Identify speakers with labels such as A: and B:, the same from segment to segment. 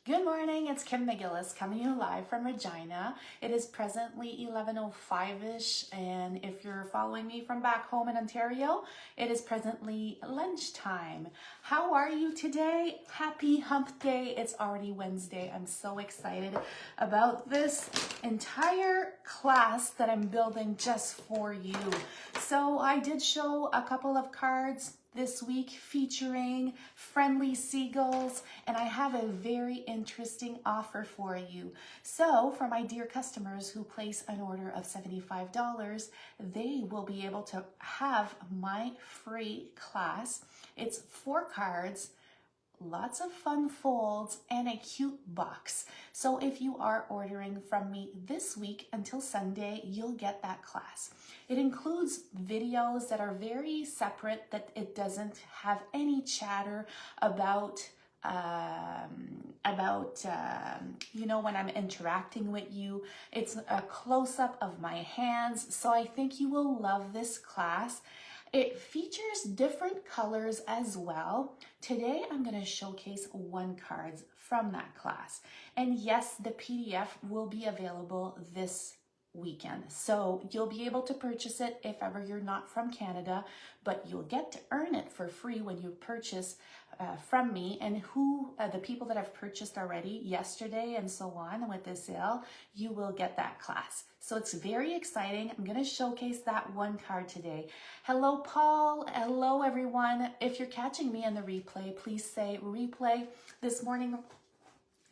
A: Good morning, it's Kim McGillis coming to you live from Regina. It is presently 11:05-ish, and if you're following me from back home in Ontario, it is presently lunchtime. How are you today? Happy hump day. It's already Wednesday. I'm so excited about this entire class that I'm building just for you. So I did show a couple of cards this week featuring Friendly Seagulls, and I have a very interesting offer for you. So for my dear customers who place an order of $75, they will be able to have my free class. It's 4 cards, lots of fun folds, and a cute box. So if you are ordering from me this week until Sunday, you'll get that class. It includes videos that are very separate, that it doesn't have any chatter about when I'm interacting with you. It's a close-up of my hands. So I think you will love this class. It features different colors as well. Today, I'm going to showcase 1 card from that class. And yes, the PDF will be available this weekend. So you'll be able to purchase it if ever you're not from Canada, but you'll get to earn it for free when you purchase from me. And the people that have purchased already yesterday and so on with this sale, you will get that class. So it's very exciting. I'm going to showcase that 1 card today. Hello, Paul. Hello, everyone. If you're catching me in the replay, please say replay. This morning,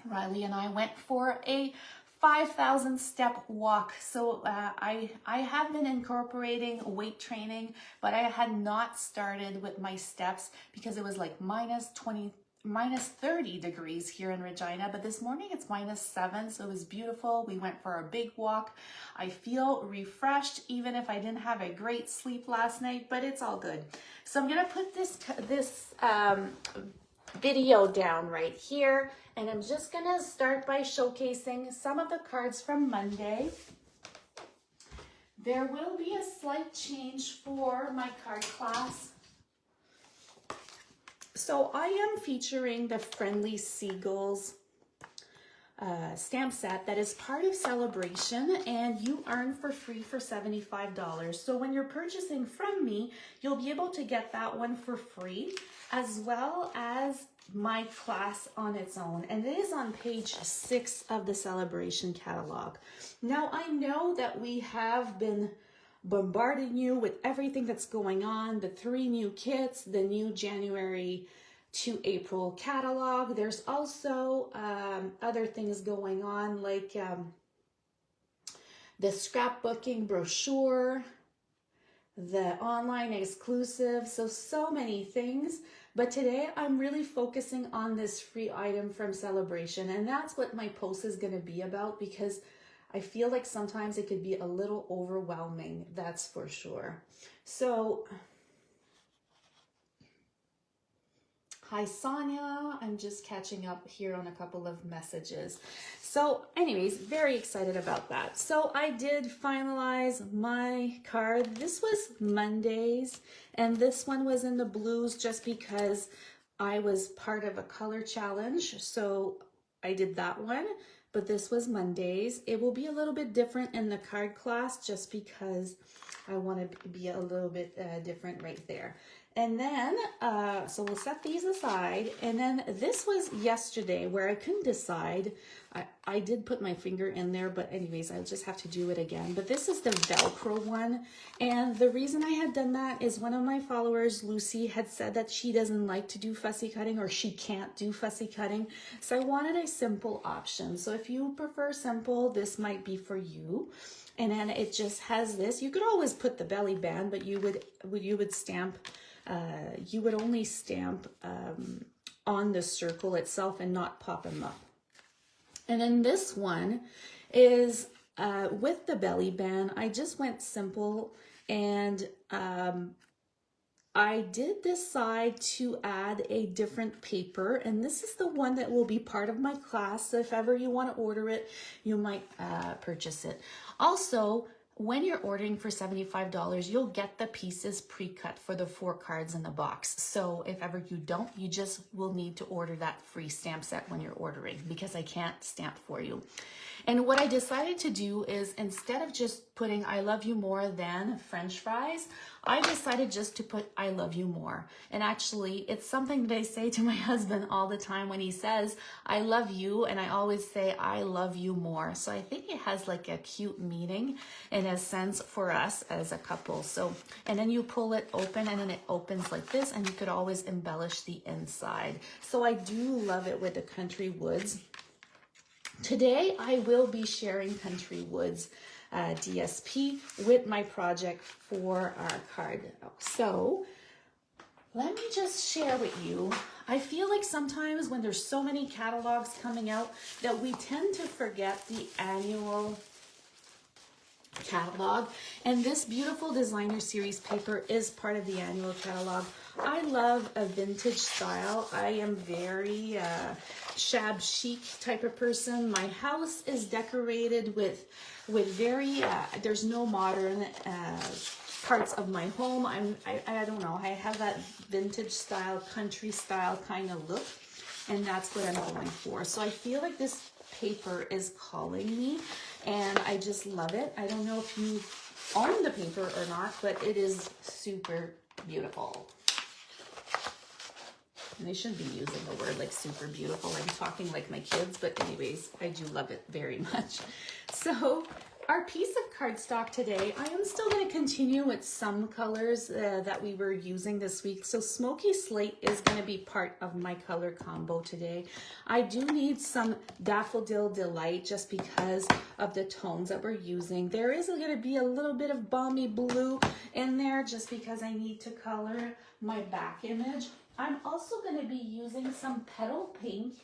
A: Riley and I went for a 5,000 step walk. So I have been incorporating weight training, but I had not started with my steps because it was like minus 30 degrees here in Regina, but this morning it's -7, so it was beautiful. We went for a big walk. I feel refreshed, even if I didn't have a great sleep last night, but it's all good. So I'm gonna put this video down right here, and I'm just gonna start by showcasing some of the cards from Monday. There will be a slight change for my card class. So I am featuring the Friendly Seagulls Stamp Set that is part of Celebration, and you earn for free for $75. So when you're purchasing from me, you'll be able to get that one for free, as well as my class on its own. And it is on page 6 of the Celebration Catalog. Now, I know that we have been bombarding you with everything that's going on, the 3 new kits, the new January to April catalog. There's also other things going on, like the scrapbooking brochure, the online exclusive, so many things. But today I'm really focusing on this free item from Celebration, and that's what my post is going to be about, because I feel like sometimes it could be a little overwhelming, that's for sure. So, hi Sonia, I'm just catching up here on a couple of messages. So anyways, very excited about that. So I did finalize my card. This was Monday's, and this one was in the blues just because I was part of a color challenge. So I did that one. But this was Monday's. It will be a little bit different in the card class just because I want to be a little bit different right there. And then, so we'll set these aside. And then this was yesterday where I couldn't decide. I did put my finger in there, but anyways, I'll just have to do it again. But this is the Velcro one. And the reason I had done that is one of my followers, Lucy, had said that she doesn't like to do fussy cutting, or she can't do fussy cutting. So I wanted a simple option. So if you prefer simple, this might be for you. And then it just has this. You could always put the belly band, but you would stamp, you would only stamp on the circle itself and not pop them up. And then this one is with the belly band. I just went simple, and I did decide to add a different paper, and this is the one that will be part of my class. So if ever you want to order it, you might purchase it. Also, when you're ordering for $75, you'll get the pieces pre-cut for the 4 cards in the box. So if ever you don't, you just will need to order that free stamp set when you're ordering, because I can't stamp for you. And what I decided to do is, instead of just putting I love you more than French fries, I decided just to put I love you more. And actually, it's something that I say to my husband all the time when he says I love you, and I always say I love you more. So I think it has like a cute meaning in a sense for us as a couple. So, and then you pull it open, and then it opens like this, and you could always embellish the inside. So I do love it with the Country Woods. Today, I will be sharing Country Woods DSP with my project for our card. So let me just share with you. I feel like sometimes when there's so many catalogs coming out that we tend to forget the annual catalog, and this beautiful designer series paper is part of the annual catalog. I love a vintage style. I am very shab chic type of person. My house is decorated with very there's no modern parts of my home. I don't know, I have that vintage style, country style kind of look, and that's what I'm going for. So I feel like this paper is calling me, and I just love it. I don't know if you own the paper or not, but it is super beautiful. And I shouldn't be using the word like super beautiful. I'm talking like my kids, but anyways, I do love it very much. So our piece of cardstock today, I am still going to continue with some colors that we were using this week. So Smoky Slate is going to be part of my color combo today. I do need some Daffodil Delight just because of the tones that we're using. There is going to be a little bit of Balmy Blue in there just because I need to color my back image. I'm also going to be using some Petal Pink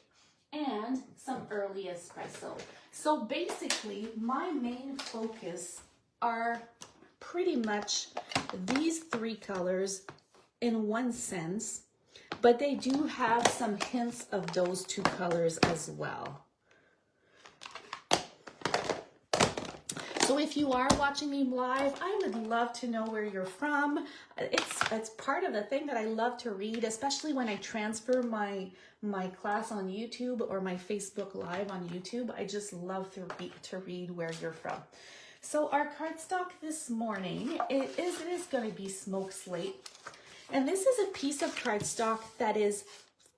A: and some Early Espresso. So basically, my main focus are pretty much these 3 colors in one sense, but they do have some hints of those 2 colors as well. So if you are watching me live, I would love to know where you're from. It's part of the thing that I love to read, especially when I transfer my class on YouTube or my Facebook Live on YouTube. I just love to read where you're from. So our cardstock this morning, it is going to be Smoke Slate. And this is a piece of cardstock that is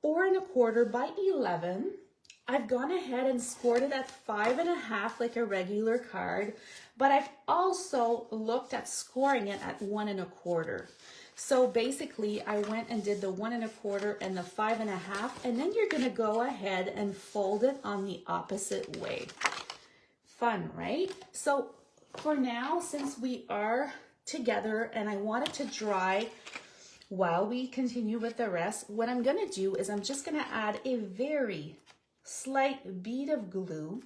A: 4 1/4 by 11. I've gone ahead and scored it at 5 1/2 like a regular card, but I've also looked at scoring it at 1 1/4. So basically I went and did the 1 1/4 and the 5 1/2, and then you're gonna go ahead and fold it on the opposite way. Fun, right? So for now, since we are together and I want it to dry while we continue with the rest, what I'm gonna do is I'm just gonna add a very slight bead of glue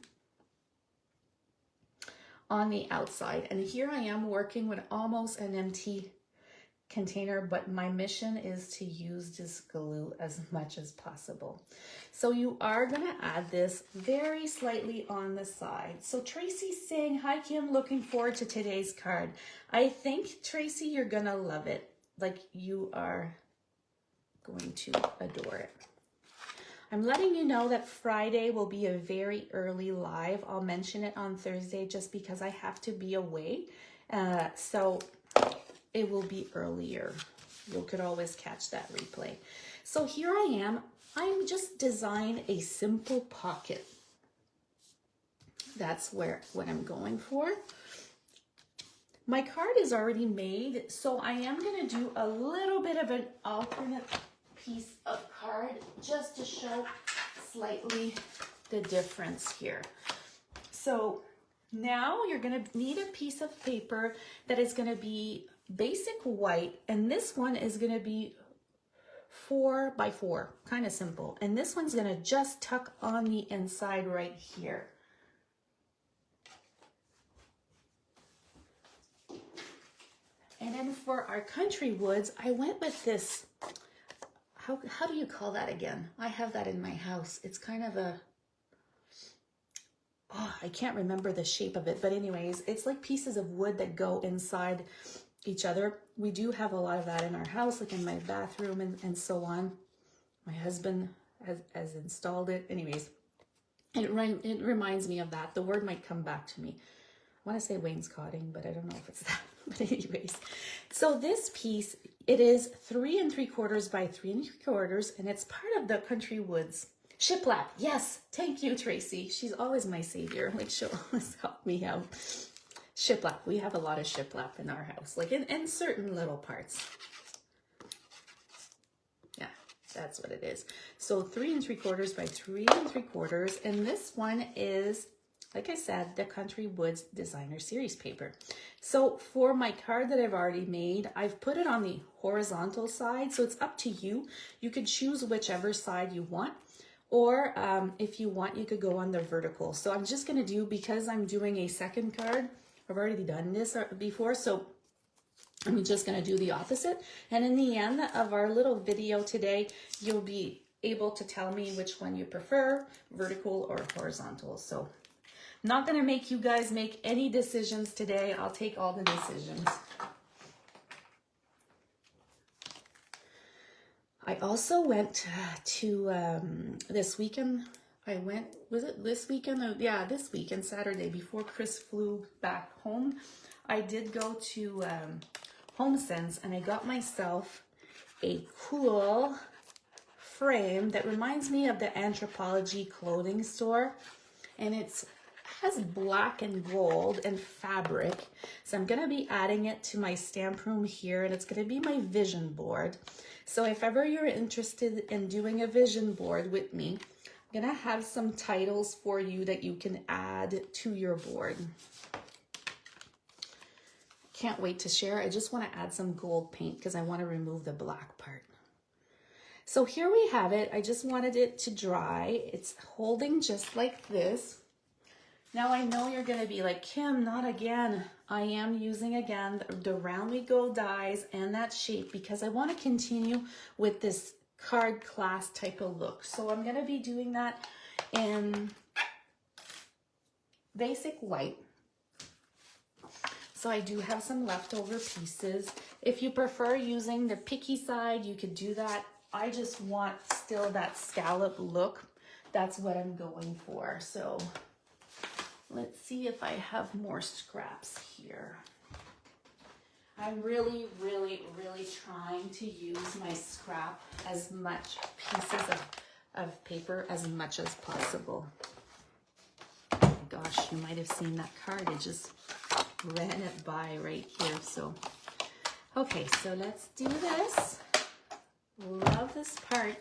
A: on the outside. And here I am working with almost an empty container, but my mission is to use this glue as much as possible. So you are going to add this very slightly on the side. So Tracy's saying, hi Kim, looking forward to today's card. I think, Tracy, you're going to love it. Like, you are going to adore it. I'm letting you know that Friday will be a very early live. I'll mention it on Thursday just because I have to be away. So it will be earlier. You could always catch that replay. So here I am. I'm just designed a simple pocket. That's what I'm going for. My card is already made, so I am going to do a little bit of an alternate piece of card just to show slightly the difference here. So now you're going to need a piece of paper that is going to be basic white, and this one is going to be 4 by 4, kind of simple, and this one's going to just tuck on the inside right here. And then for our Country Woods, I went with this, how do you call that again? I have that in my house. It's kind of a, oh, I can't remember the shape of it, but anyways, it's like pieces of wood that go inside each other. We do have a lot of that in our house, like in my bathroom and so on. My husband has installed it. Anyways, it reminds me of that. The word might come back to me. I want to say wainscoting, but I don't know if it's that. But anyways, so this piece, it is 3 3/4 by 3 3/4, and it's part of the Country Woods shiplap. Yes, thank you, Tracy. She's always my savior. Like, she'll always help me out. Shiplap. We have a lot of shiplap in our house, like in certain little parts. Yeah, that's what it is. So 3 3/4 by 3 3/4, and this one is, like I said, the Country Woods Designer Series paper. So for my card that I've already made, I've put it on the horizontal side, so it's up to you. You could choose whichever side you want, or if you want, you could go on the vertical. So I'm just gonna do, because I'm doing a second card, I've already done this before, so I'm just gonna do the opposite. And in the end of our little video today, you'll be able to tell me which one you prefer, vertical or horizontal. So not gonna make you guys make any decisions today. I'll take all the decisions. I also went to this weekend. I went, was it this weekend? Oh, yeah, this weekend, Saturday, before Chris flew back home. I did go to HomeSense, and I got myself a cool frame that reminds me of the Anthropologie clothing store, and it has black and gold and fabric. So I'm gonna be adding it to my stamp room here, and it's gonna be my vision board. So if ever you're interested in doing a vision board with me, I'm gonna have some titles for you that you can add to your board. Can't wait to share. I just want to add some gold paint because I want to remove the black part. So here we have it. I just wanted it to dry. It's holding just like this. Now I know you're going to be like, Kim, not again. I am using again the Round We Go dies and that shape because I want to continue with this card class type of look. So I'm going to be doing that in basic white. So I do have some leftover pieces. If you prefer using the picky side, you could do that. I just want still that scallop look. That's what I'm going for. So let's see if I have more scraps here. I'm really, really, really trying to use my scrap as much pieces of paper as much as possible. Oh my gosh, you might have seen that card. It just ran it by right here. So okay, so let's do this. Love this part.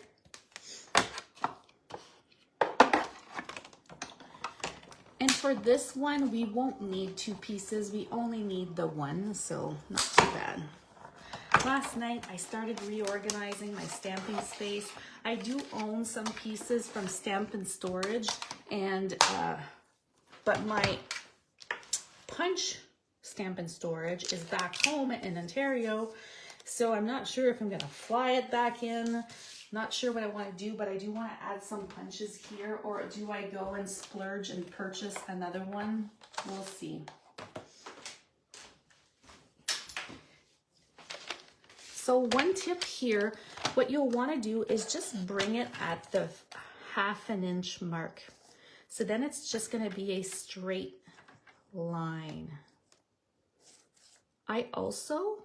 A: And for this one, we won't need 2 pieces. We only need the one, so not too bad. Last night, I started reorganizing my stamping space. I do own some pieces from Stampin' Storage, and but my punch Stampin' Storage is back home in Ontario, so I'm not sure if I'm gonna fly it back in. Not sure what I want to do, but I do want to add some punches here, or do I go and splurge and purchase another one? We'll see. So one tip here, what you'll want to do is just bring it at the 1/2 inch mark. So then it's just going to be a straight line. I also,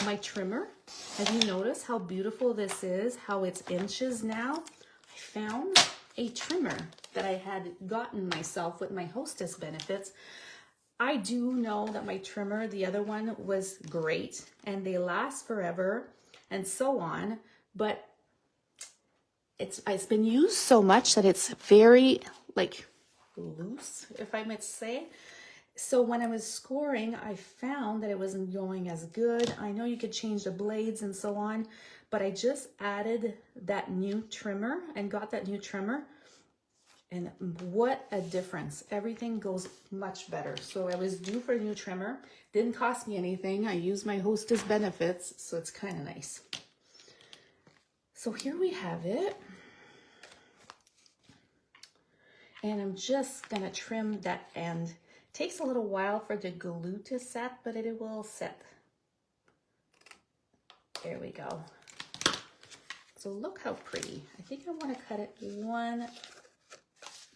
A: my trimmer, have you noticed how beautiful this is, how it's inches now? I found a trimmer that I had gotten myself with my hostess benefits. I do know that my trimmer, the other one, was great and they last forever and so on, but it's been used so much that it's very like loose, if I might say. So when I was scoring, I found that it wasn't going as good. I know you could change the blades and so on, but I just added that new trimmer and got that new trimmer. And what a difference. Everything goes much better. So I was due for a new trimmer. Didn't cost me anything. I used my hostess benefits, so it's kind of nice. So here we have it. And I'm just gonna trim that end. It takes a little while for the glue to set, but it will set. There we go. So look how pretty. I think I want to cut it one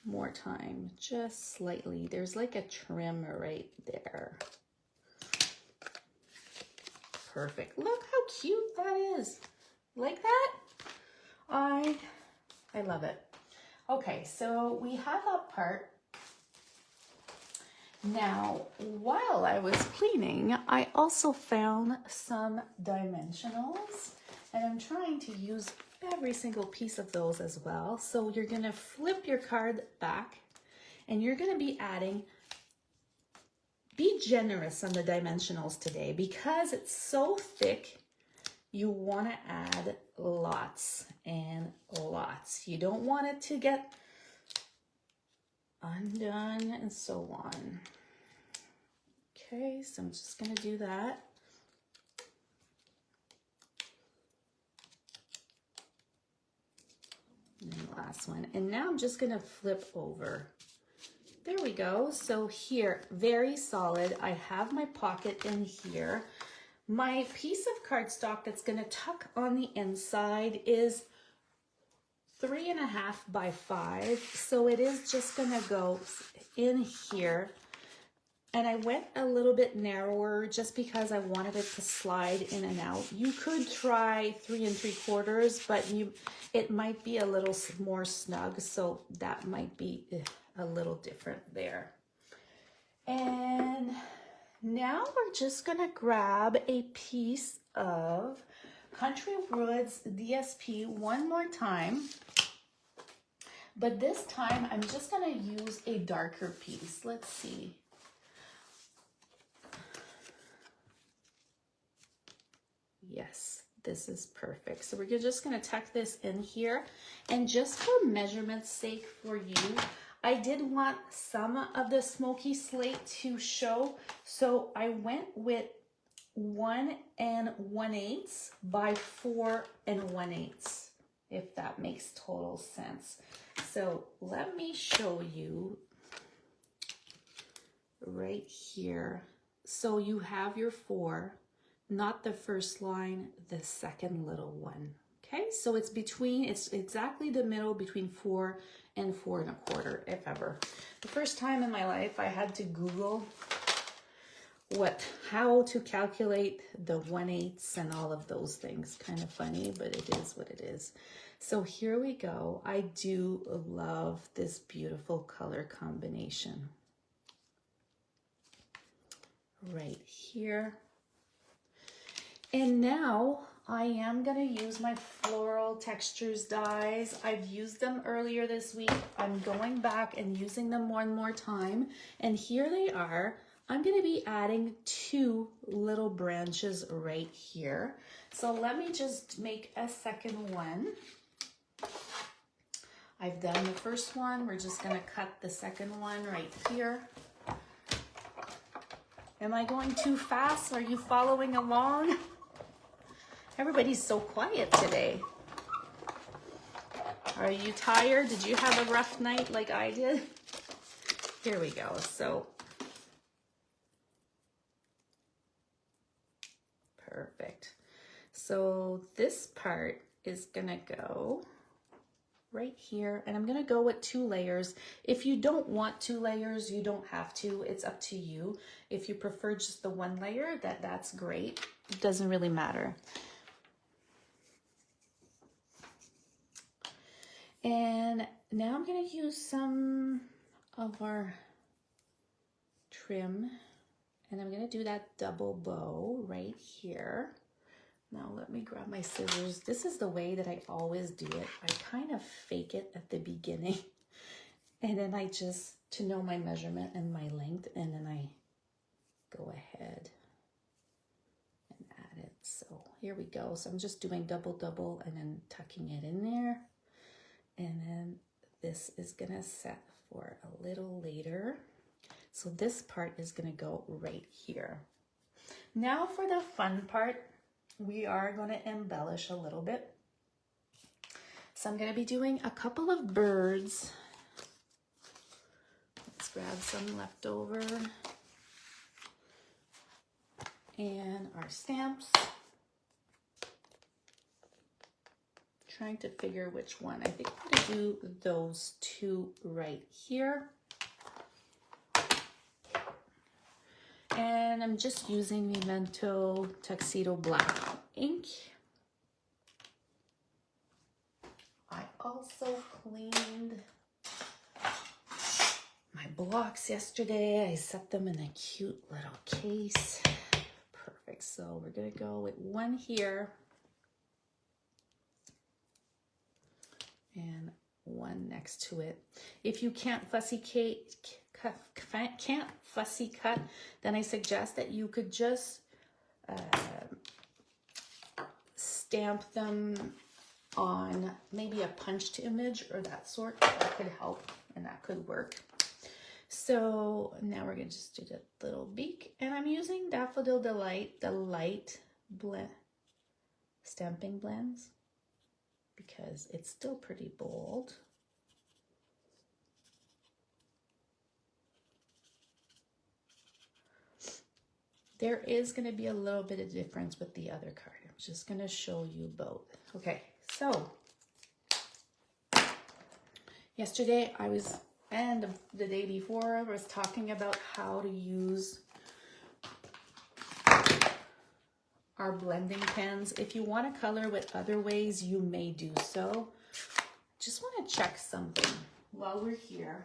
A: more time, just slightly. There's like a trim right there. Perfect. Look how cute that is. Like that? I love it. Okay, so we have that part. Now, while I was cleaning, I also found some dimensionals, and I'm trying to use every single piece of those as well. So you're gonna flip your card back, and you're gonna be adding, be generous on the dimensionals today because it's so thick. You wanna add lots and lots. You don't want it to get undone and so on. Okay, so I'm just gonna do that. And then the last one. And now I'm just gonna flip over. There we go. So here, very solid. I have my pocket in here. My piece of cardstock that's gonna tuck on the inside is 3.5 by 5. So it is just gonna go in here. And I went a little bit narrower just because I wanted it to slide in and out. You could try 3 3/4, but it might be a little more snug, so that might be a little different there. And now we're just gonna grab a piece of Country Woods DSP one more time. But this time I'm just gonna use a darker piece. Let's see. Yes, this is perfect. So we're just gonna tuck this in here. And just for measurement's sake for you, I did want some of the smoky slate to show. So I went with 1 1/8 by 4 1/8, if that makes total sense. So let me show you right here. So you have your 4, not the first line, the second little one. Okay, so it's between, it's exactly the middle between 4 and 4 1/4, if ever. The first time in my life I had to Google how to calculate the 1/8 and all of those things. Kind of funny, but it is what it is. So here we go. I do love this beautiful color combination. Right here. And now I am gonna use my Floral Textures dies. I've used them earlier this week. I'm going back and using them one more time. And here they are. I'm gonna be adding 2 little branches right here. So let me just make a second one. I've done the first one. We're just gonna cut the second one right here. Am I going too fast? Are you following along? Everybody's so quiet today. Are you tired? Did you have a rough night like I did? Here we go. So perfect. So this part is gonna go right here, and I'm gonna go with 2 layers. If you don't want 2 layers, you don't have to. It's up to you. If you prefer just the 1 layer, that's great. It doesn't really matter. And now I'm gonna use some of our trim, and I'm gonna do that double bow right here. Now let me grab my scissors. This is the way that I always do it. I kind of fake it at the beginning, and then I just, to know my measurement and my length, and then I go ahead and add it. So here we go. So I'm just doing double and then tucking it in there. And then this is gonna set for a little later. So this part is gonna go right here. Now for the fun part, we are gonna embellish a little bit. So I'm gonna be doing a couple of birds grab some left over. And our stamps. Trying to figure which one. I think I'm gonna do those two right here. And I'm just using Memento Tuxedo Black ink. I also cleaned my blocks yesterday. I set them in a cute little case. Perfect. So we're gonna go with one here and one next to it. If you can't fussy cut, then I suggest that you could just stamp them on maybe a punched image or that sort. That could help and that could work. So now we're gonna just do the little beak, and I'm using Daffodil Delight, the light blend stamping blends, because it's still pretty bold. There is going to be a little bit of difference with the other card. I'm just going to show you both. Okay, so yesterday and the day before, I was talking about how to use our blending pens. If you want to color with other ways, you may do so. Just want to check something while we're here.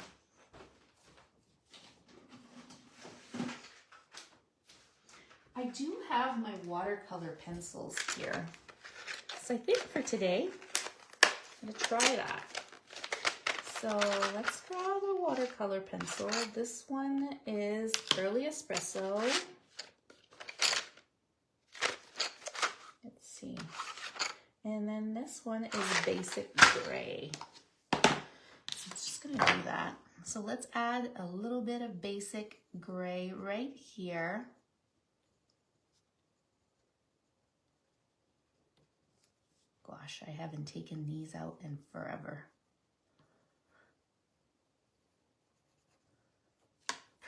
A: I do have my watercolor pencils here. So I think for today, I'm gonna try that. So let's grab a watercolor pencil. This one is Early Espresso. Let's see. And then this one is Basic Gray. So I'm just gonna do that. So let's add a little bit of Basic Gray right here. Gosh, I haven't taken these out in forever.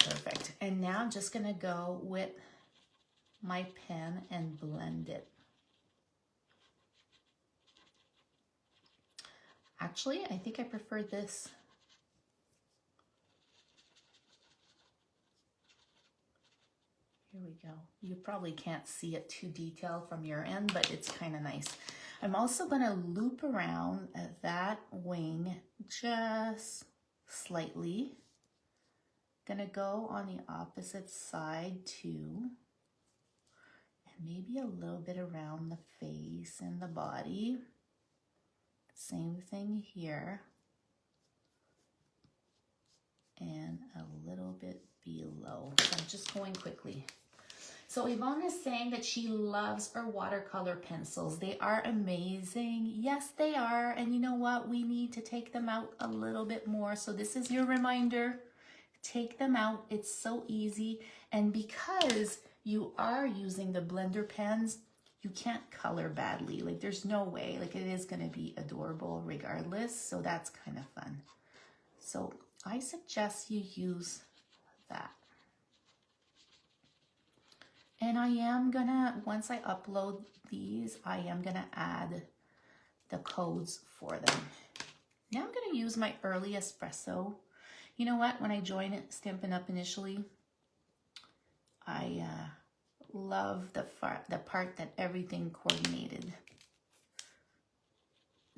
A: Perfect. And now I'm just gonna go with my pen and blend it. Actually, I think I prefer this. Here we go. You probably can't see it too detailed from your end, but it's kind of nice. I'm also going to loop around that wing just slightly. Going to go on the opposite side too. And maybe a little bit around the face and the body. Same thing here. And a little bit below. So I'm just going quickly. So Yvonne is saying that she loves her watercolor pencils. They are amazing. Yes, they are. And you know what? We need to take them out a little bit more. So this is your reminder. Take them out. It's so easy. And because you are using the blender pens, you can't color badly. Like there's no way. Like it is going to be adorable regardless. So that's kind of fun. So I suggest you use that. And I am gonna, once I upload these, I am gonna add the codes for them. Now I'm gonna use my Early Espresso. You know what, when I joined Stampin' Up initially, I love the part that everything coordinated.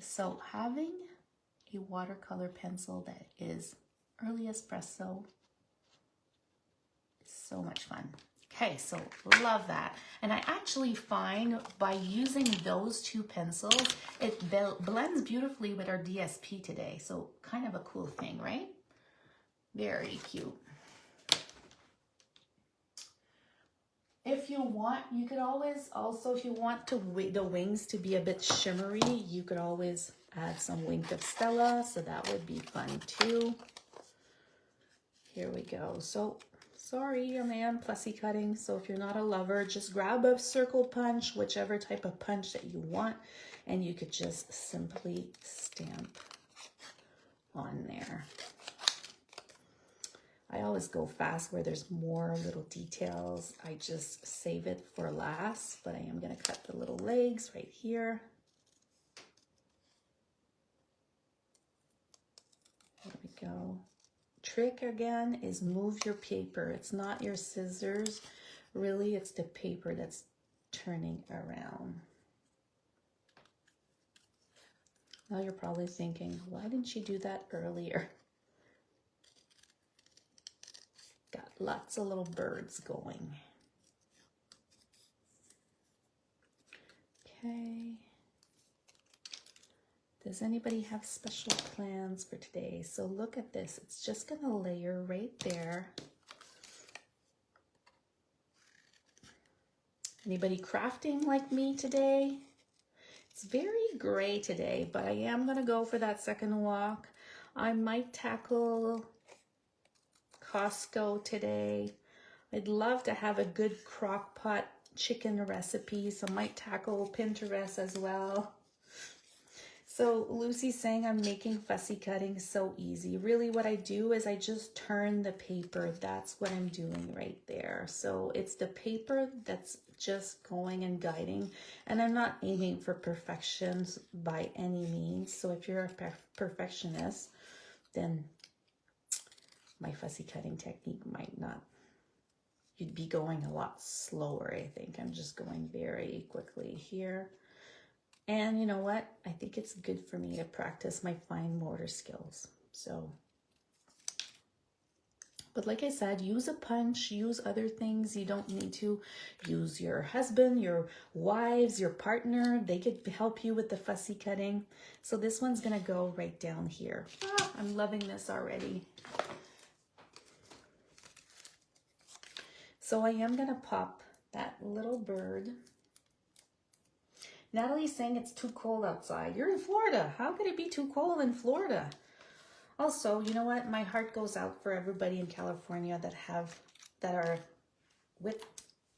A: So having a watercolor pencil that is Early Espresso is so much fun. Okay, so love that. And I actually find by using those two pencils, it blends beautifully with our DSP today. So kind of a cool thing, right? Very cute. If you want, you could always also, if you want the wings to be a bit shimmery, you could always add some Wink of Stella. So that would be fun too. Here we go. So sorry, I am fussy cutting, so if you're not a lover, just grab a circle punch, whichever type of punch that you want, and you could just simply stamp on there. I always go fast where there's more little details. I just save it for last, but I am gonna cut the little legs right here. There we go. Trick again is move your paper. It's not your scissors. Really, it's the paper that's turning around. Now you're probably thinking, why didn't you do that earlier? Got lots of little birds going. Okay. Does anybody have special plans for today? So look at this. It's just gonna layer right there. Anybody crafting like me today? It's very gray today, but I am gonna go for that second walk. I might tackle Costco today. I'd love to have a good crock pot chicken recipe, so I might tackle Pinterest as well. So Lucy's saying I'm making fussy cutting so easy. Really what I do is I just turn the paper. That's what I'm doing right there. So it's the paper that's just going and guiding, and I'm not aiming for perfection by any means. So if you're a perfectionist, then my fussy cutting technique might not, you'd be going a lot slower. I think I'm just going very quickly here. And you know what? I think it's good for me to practice my fine motor skills. So, but like I said, use a punch, use other things. You don't need to use your husband, your wives, your partner. They could help you with the fussy cutting. So this one's gonna go right down here. Ah, I'm loving this already. So I am gonna pop that little bird. Natalie's saying it's too cold outside. You're in Florida. How could it be too cold in Florida? Also, you know what? My heart goes out for everybody in California that are with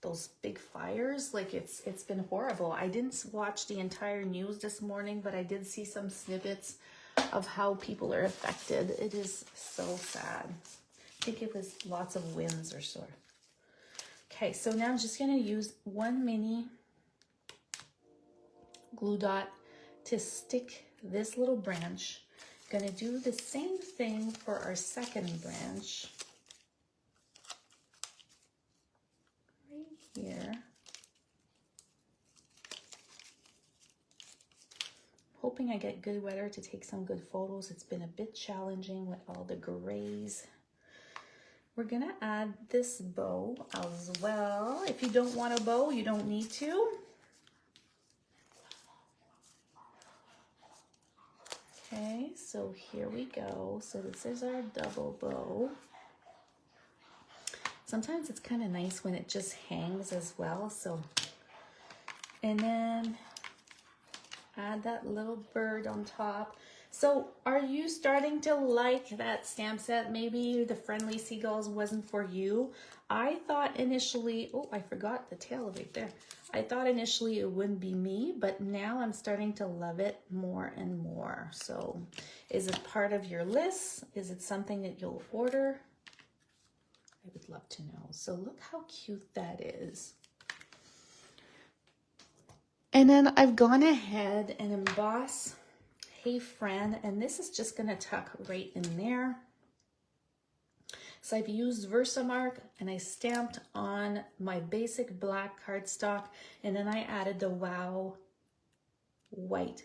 A: those big fires. Like it's been horrible. I didn't watch the entire news this morning, but I did see some snippets of how people are affected. It is so sad. I think it was lots of winds or so. Okay, so now I'm just gonna use one mini glue dot to stick this little branch. Gonna do the same thing for our second branch right here. Hoping I get good weather to take some good photos. It's been a bit challenging with all the grays. We're gonna add this bow as well. If you don't want a bow, you don't need to. Okay, so here we go. So this is our double bow. Sometimes it's kind of nice when it just hangs as well. So, and then add that little bird on top. So are you starting to like that stamp set? Maybe the Friendly Seagulls wasn't for you. I thought initially, oh, I forgot the tail right there. I thought initially it wouldn't be me, but now I'm starting to love it more and more. So is it part of your list? Is it something that you'll order? I would love to know. So look how cute that is. And then I've gone ahead and embossed Hey Friend, and this is just gonna tuck right in there. So I've used Versamark and I stamped on my basic black cardstock, and then I added the Wow white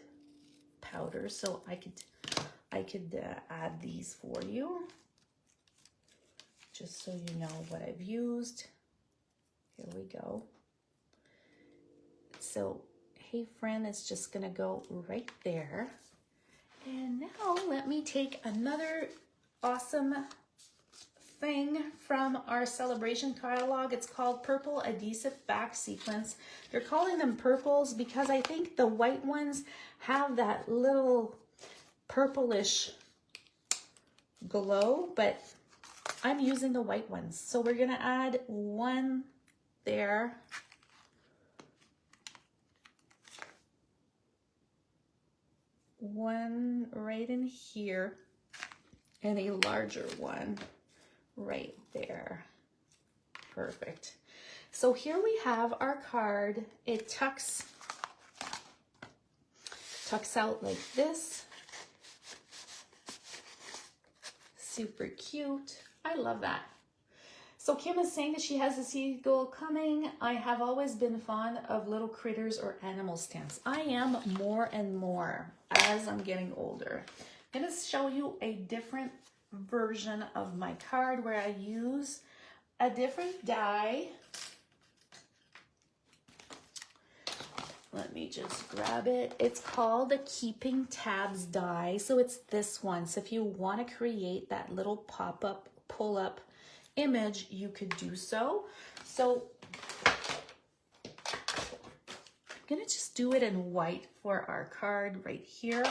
A: powder. So I could add these for you, just so you know what I've used. Here we go. So Hey Friend is just gonna go right there. And now let me take another awesome thing from our celebration catalog. It's called Purple Adhesive Back Sequence. They're calling them purples because I think the white ones have that little purplish glow, but I'm using the white ones. So we're gonna add one there. One right in here, and a larger one right there. Perfect. So here we have our card. It tucks out like this. Super cute. I love that. So Kim is saying that she has a seagull coming. I have always been fond of little critters or animal stamps. I am more and more as I'm getting older. I'm going to show you a different version of my card where I use a different die. Let me just grab it. It's called the Keeping Tabs die. So it's this one. So if you want to create that little pop-up, pull-up image, you could do so. So I'm going to just do it in white for our card right here.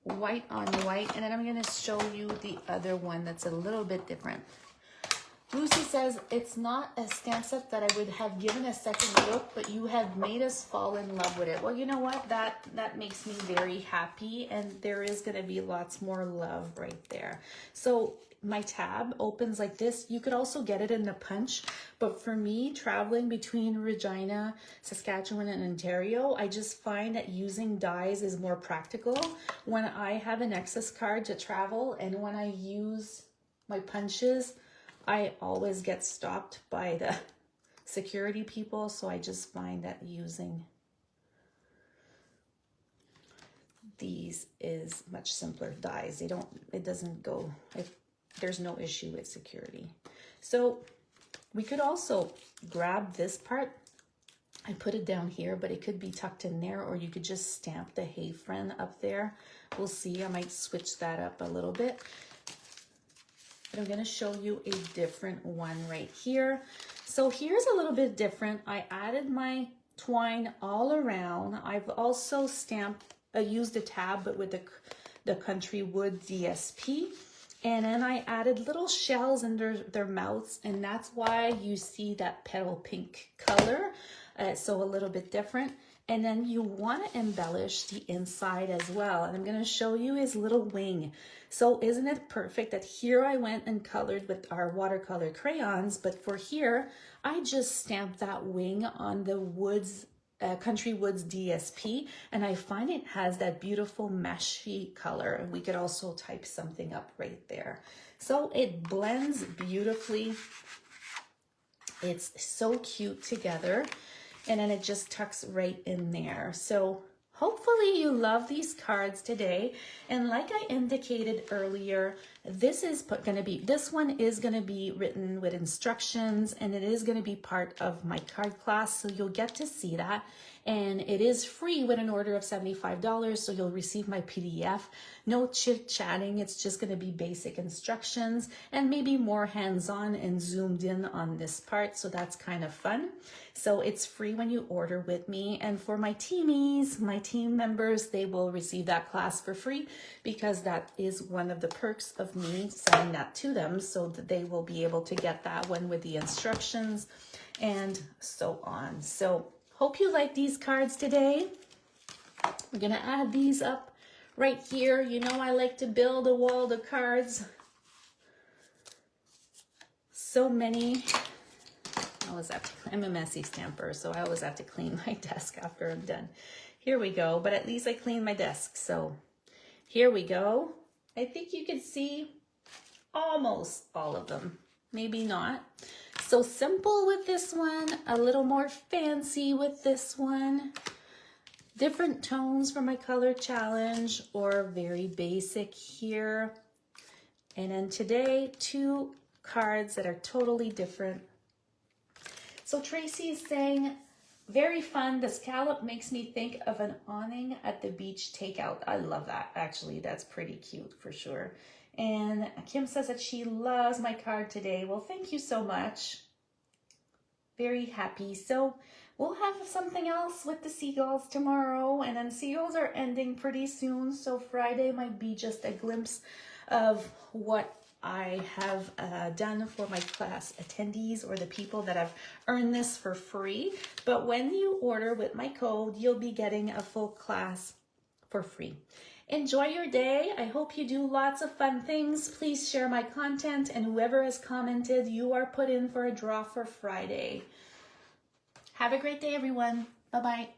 A: White on white. And then I'm going to show you the other one that's a little bit different. Lucy says, it's not a stamp set that I would have given a second look, but you have made us fall in love with it. Well, you know what? That makes me very happy, and there is going to be lots more love right there. So my tab opens like this. You could also get it in the punch, but for me, traveling between Regina, Saskatchewan, and Ontario, I just find that using dies is more practical when I have an excess card to travel, and when I use my punches, I always get stopped by the security people, so I just find that using these is much simpler dies. There's no issue with security. So we could also grab this part. I put it down here, but it could be tucked in there, or you could just stamp the Hey Friend up there. We'll see, I might switch that up a little bit. But I'm going to show you a different one right here. So here's a little bit different. I added my twine all around. I've also used a tab, but with the Country Wood DSP. And then I added little shells under their mouths, and that's why you see that petal pink color. So a little bit different. And then you want to embellish the inside as well. And I'm going to show you his little wing. So isn't it perfect that here I went and colored with our watercolor crayons, but for here, I just stamped that wing on the Country Woods DSP, and I find it has that beautiful meshy color, and we could also type something up right there. So it blends beautifully. It's so cute together. And then it just tucks right in there. So hopefully you love these cards today. And like I indicated earlier, this one is going to be written with instructions, and it is going to be part of my card class. So you'll get to see that. And it is free with an order of $75. So you'll receive my PDF. No chit-chatting. It's just going to be basic instructions and maybe more hands-on and zoomed in on this part. So that's kind of fun. So it's free when you order with me. And for my teamies, my team members, they will receive that class for free, because that is one of the perks of me sending that to them, so that they will be able to get that one with the instructions and so on. So hope you like these cards today. We're going to add these up right here. You know, I like to build a wall of cards. So many. I'm a messy stamper, so I always have to clean my desk after I'm done. Here we go, but at least I cleaned my desk. So here we go. I think you can see almost all of them, maybe not. So simple with this one, a little more fancy with this one. Different tones for my color challenge, or very basic here. And then today, 2 cards that are totally different. So Tracy is saying, very fun. The scallop makes me think of an awning at the beach takeout. I love that. Actually, that's pretty cute for sure. And Kim says that she loves my card today. Well, thank you so much. Very happy. So we'll have something else with the seagulls tomorrow. And then seagulls are ending pretty soon. So Friday might be just a glimpse of what I have done for my class attendees, or the people that have earned this for free. But when you order with my code, you'll be getting a full class for free. Enjoy your day. I hope you do lots of fun things. Please share my content, and whoever has commented, you are put in for a draw for Friday. Have a great day, everyone. Bye-bye.